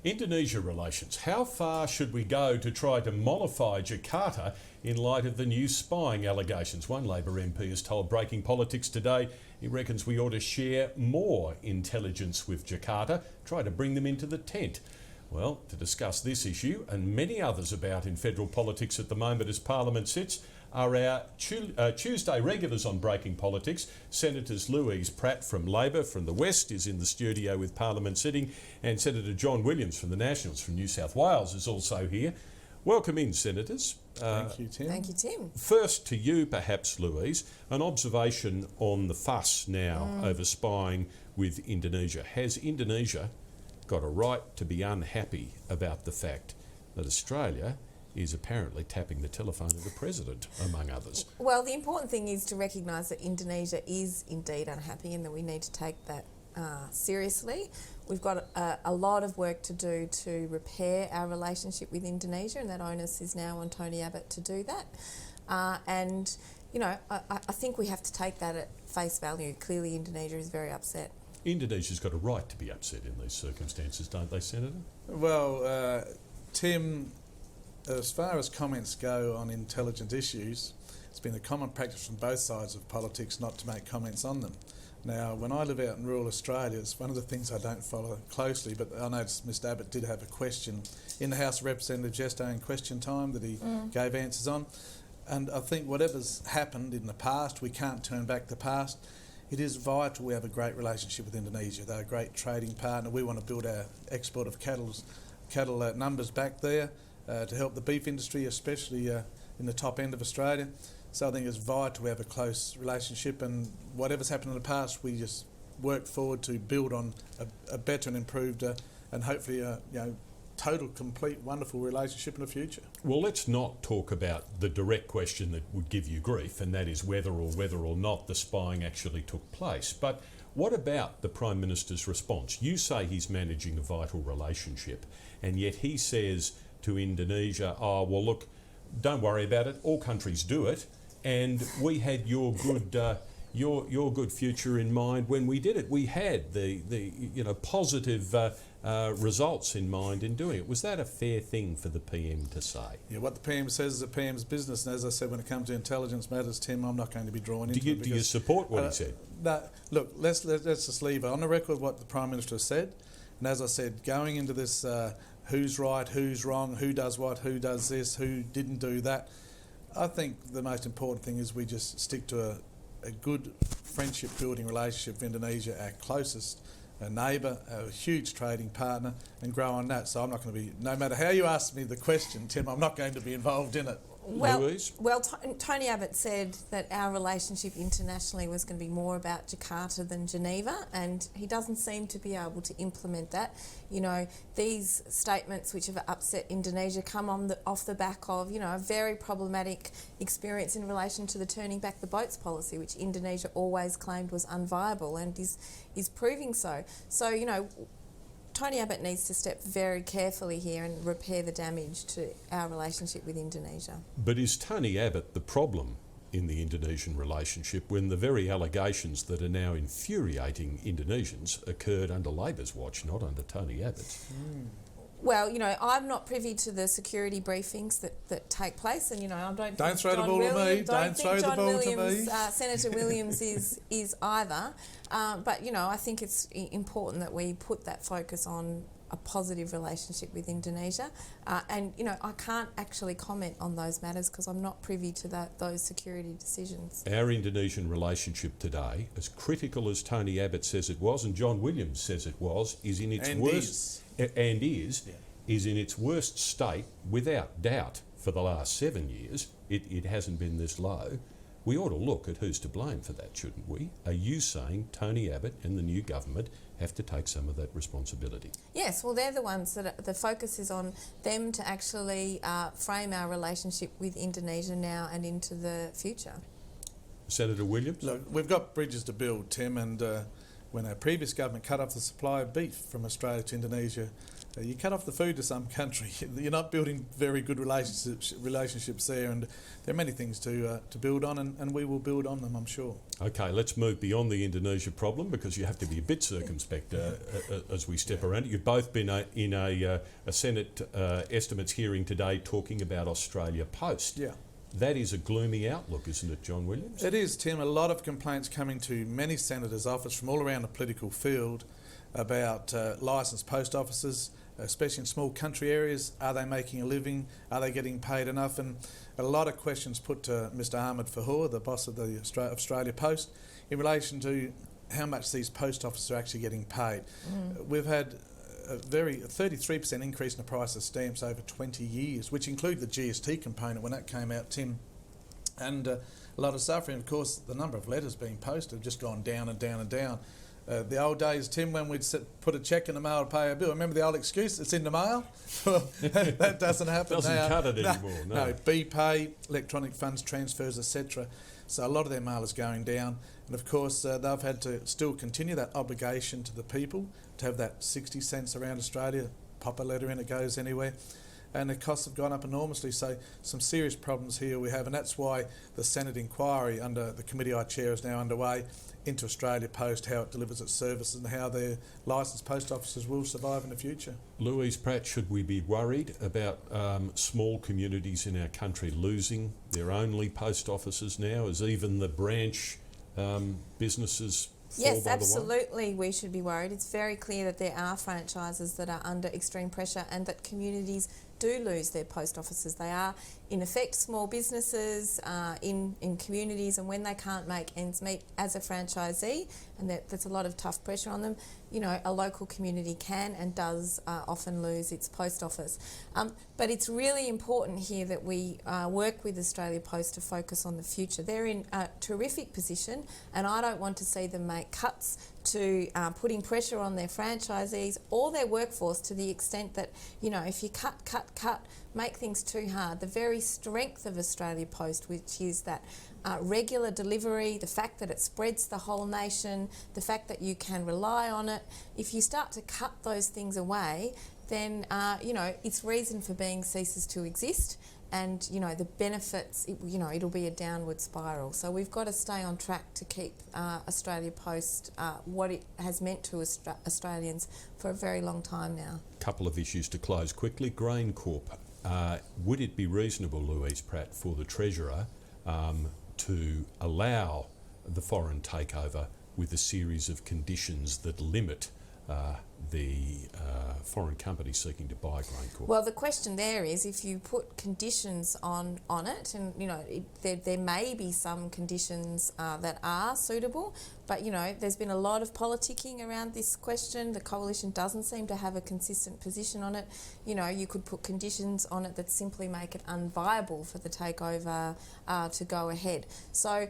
Indonesia relations. How far should we go to try to mollify Jakarta in light of the new spying allegations? One Labor MP has told Breaking Politics today he reckons we ought to share more intelligence with Jakarta, try to bring them into the tent. Well, to discuss this issue and many others about in federal politics at the moment as Parliament sits are our Tuesday regulars on Breaking Politics. Senators Louise Pratt from Labor from the West is in the studio with Parliament sitting, and Senator John Williams from the Nationals from New South Wales is also here. Welcome in, Senators. Thank you, Tim. Thank you, Tim. First to you, perhaps, Louise, an observation on the fuss now over spying with Indonesia. Has Indonesia got a right to be unhappy about the fact that Australia is apparently tapping the telephone of the President, among others? Well, the important thing is to recognise that Indonesia is indeed unhappy and that we need to take that seriously. We've got a lot of work to do to repair our relationship with Indonesia, and that onus is now on Tony Abbott to do that. And, you know, I think we have to take that at face value. Clearly, Indonesia is very upset. Indonesia's got a right to be upset in these circumstances, don't they, Senator? Well, Tim, as far as comments go on intelligence issues, it's been a common practice from both sides of politics not to make comments on them. Now, when I live out in rural Australia, it's one of the things I don't follow closely, but I noticed Mr Abbott did have a question in the House of Representatives yesterday in question time that he gave answers on. And I think whatever's happened in the past, we can't turn back the past. It is vital we have a great relationship with Indonesia. They're a great trading partner. We want to build our export of cattle numbers back there to help the beef industry, especially in the top end of Australia. So I think it's vital we have a close relationship, and whatever's happened in the past, we just work forward to build on a better and improved and hopefully total, complete, wonderful relationship in the future. Well, let's not talk about the direct question that would give you grief, and that is whether or not the spying actually took place. But what about the Prime Minister's response? You say he's managing a vital relationship, and yet he says to Indonesia, oh, well, look, don't worry about it, all countries do it, and we had your good your good future in mind when we did it. We had the positive results in mind in doing it. Was that a fair thing for the PM to say? Yeah, what the PM says is the PM's business, and as I said, when it comes to intelligence matters, Tim, I'm not going to be drawn into it. Do you support what he said? No, look, let's just leave it on the record what the Prime Minister has said, and as I said, going into this who's right, who's wrong, who does what, who does this, who didn't do that, I think the most important thing is we just stick to a good friendship-building relationship with Indonesia, our closest neighbour, a huge trading partner, and grow on that. So I'm not going to be, no matter how you ask me the question, Tim, I'm not going to be involved in it. Louise? Well, Tony Abbott said that our relationship internationally was going to be more about Jakarta than Geneva, and he doesn't seem to be able to implement that. You know, these statements which have upset Indonesia come off the back of, a very problematic experience in relation to the turning back the boats policy, which Indonesia always claimed was unviable and is proving so. So, Tony Abbott needs to step very carefully here and repair the damage to our relationship with Indonesia. But is Tony Abbott the problem in the Indonesian relationship when the very allegations that are now infuriating Indonesians occurred under Labor's watch, not under Tony Abbott's? Well, I'm not privy to the security briefings that take place, and I don't think throw the ball to me. Don't throw the ball to me. Senator Williams is either, but I think it's important that we put that focus on a positive relationship with Indonesia, and I can't actually comment on those matters because I'm not privy to those security decisions. Our Indonesian relationship today, as critical as Tony Abbott says it was, and John Williams says it was, is in its in its worst state, without doubt, for the last 7 years. It hasn't been this low. We ought to look at who's to blame for that, shouldn't we? Are you saying Tony Abbott and the new government have to take some of that responsibility? Yes, well, they're the ones that the focus is on them to actually frame our relationship with Indonesia now and into the future. Senator Williams? Look, we've got bridges to build, Tim, and when our previous government cut off the supply of beef from Australia to Indonesia. You cut off the food to some country, you're not building very good relationships there, and there are many things to build on, and we will build on them, I'm sure. Okay, let's move beyond the Indonesia problem, because you have to be a bit circumspect as we step around it. You've both been in a Senate estimates hearing today talking about Australia Post. Yeah. That is a gloomy outlook, isn't it, John Williams? It is, Tim. A lot of complaints coming to many senators' office from all around the political field about licensed post offices, especially in small country areas. Are they making a living? Are they getting paid enough? And a lot of questions put to Mr Ahmed Fahur, the boss of the Australia Post, in relation to how much these post offices are actually getting paid. We've had a 33% increase in the price of stamps over 20 years, which included the GST component when that came out, Tim. And a lot of suffering. Of course, the number of letters being posted have just gone down and down and down. The old days, Tim, when we'd put a cheque in the mail to pay a bill, remember the old excuse, it's in the mail? Well, that doesn't happen doesn't now. cut it anymore, no. BPay, electronic funds transfers, etc. So a lot of their mail is going down. And of course, they've had to still continue that obligation to the people to have that 60 cents around Australia, pop a letter in, it goes anywhere. And the costs have gone up enormously, so some serious problems here we have, and that's why the Senate inquiry under the committee I chair is now underway into Australia Post, how it delivers its services and how their licensed post offices will survive in the future. Louise, Pratt, should we be worried about small communities in our country losing their only post offices now, as even the branch businesses fall Yes, by the way? absolutely we should be worried. It's very clear that there are franchises that are under extreme pressure and that communities do lose their post offices. They are, in effect, small businesses in communities, and when they can't make ends meet as a franchisee, and there's a lot of tough pressure on them, you know, a local community can and does often lose its post office. But it's really important here that we work with Australia Post to focus on the future. They're in a terrific position, and I don't want to see them make cuts to putting pressure on their franchisees or their workforce to the extent that, you know, if you cut, make things too hard. The very strength of Australia Post, which is that regular delivery, the fact that it spreads the whole nation, the fact that you can rely on it, if you start to cut those things away, then, you know, its reason for being ceases to exist. And, you know, the benefits, you know, it'll be a downward spiral. So we've got to stay on track to keep Australia Post what it has meant to Australians for a very long time now. Couple of issues to close quickly. GrainCorp. Would it be reasonable, Louise Pratt, for the Treasurer to allow the foreign takeover with a series of conditions that limit the foreign company seeking to buy GrainCorp? Well, the question there is, if you put conditions on it, and, you know, there may be some conditions that are suitable, but, you know, there's been a lot of politicking around this question. The coalition doesn't seem to have a consistent position on it. You know, you could put conditions on it that simply make it unviable for the takeover to go ahead. So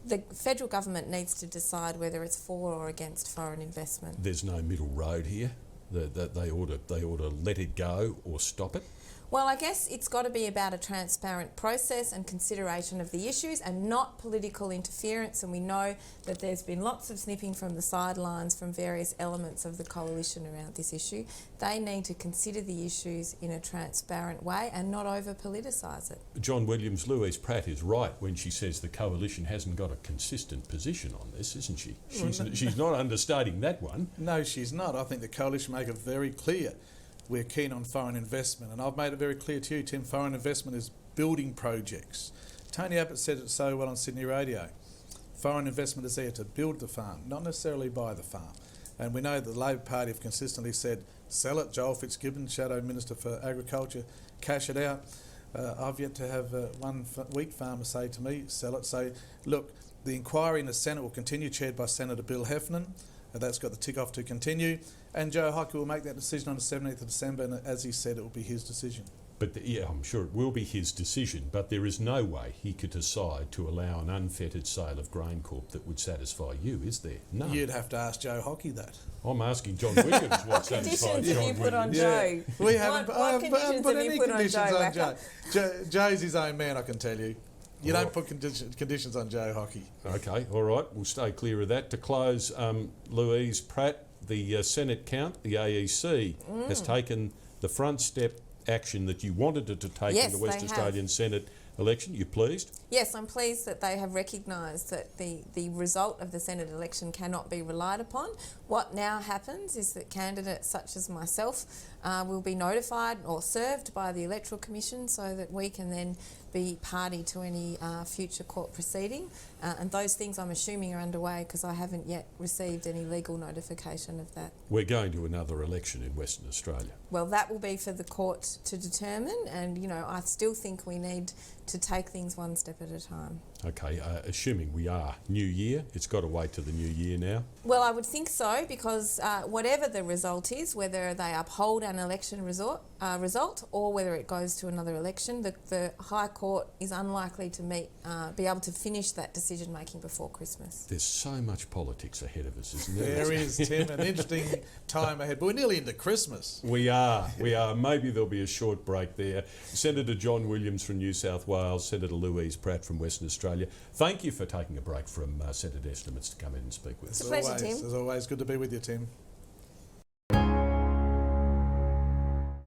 the federal government needs to decide whether it's for or against foreign investment. There's no middle road here. That they ought to let it go or stop it. Well, I guess it's got to be about a transparent process and consideration of the issues and not political interference. And we know that there's been lots of snipping from the sidelines from various elements of the coalition around this issue. They need to consider the issues in a transparent way and not over-politicise it. John Williams, Louise Pratt is right when she says the coalition hasn't got a consistent position on this, isn't she? She's not understating that one. No, she's not. I think the coalition make it very clear we're keen on foreign investment, and I've made it very clear to you, Tim, foreign investment is building projects. Tony Abbott said it so well on Sydney Radio. Foreign investment is there to build the farm, not necessarily buy the farm. And we know the Labor Party have consistently said, sell it. Joel Fitzgibbon, Shadow Minister for Agriculture, cash it out. I've yet to have one wheat farmer say to me, sell it. So, look, the inquiry in the Senate will continue, chaired by Senator Bill Heffernan. That's got the tick off to continue. And Joe Hockey will make that decision on the 17th of December, and as he said, it will be his decision. But yeah, I'm sure it will be his decision, but there is no way he could decide to allow an unfettered sale of GrainCorp that would satisfy you, is there? No. You'd have to ask Joe Hockey that. I'm asking John Williams what satisfies Conditions John have you put on Williams. Joe? We haven't What conditions put have you any put on conditions Joe on Wacker? Joe. Joe's his own man, I can tell you. You don't put conditions on Joe Hockey. Okay, all right, we'll stay clear of that. To close, Louise, Pratt, the Senate count, the AEC, has taken the front step action that you wanted it to take in the West Australian Senate election. You pleased? Yes, I'm pleased that they have recognised that the result of the Senate election cannot be relied upon. What now happens is that candidates such as myself will be notified or served by the Electoral Commission so that we can then be party to any future court proceeding. And those things I'm assuming are underway because I haven't yet received any legal notification of that. We're going to another election in Western Australia. Well, that will be for the court to determine, and you know, I still think we need to take things one step at a time. Okay, assuming we are New Year, it's got to wait to the New Year now. Well, I would think so because whatever the result is, whether they uphold an election result or whether it goes to another election, the High Court is unlikely to be able to finish that decision making before Christmas. There's so much politics ahead of us, isn't there? There is, Tim, an interesting time ahead. But we're nearly into Christmas. We are. Maybe there'll be a short break there. Senator John Williams from New South Wales, Senator Louise Pratt from Western Australia. Thank you for taking a break from Senate estimates to come in and speak with us. It's a pleasure, Tim. As always, good to be with you, Tim.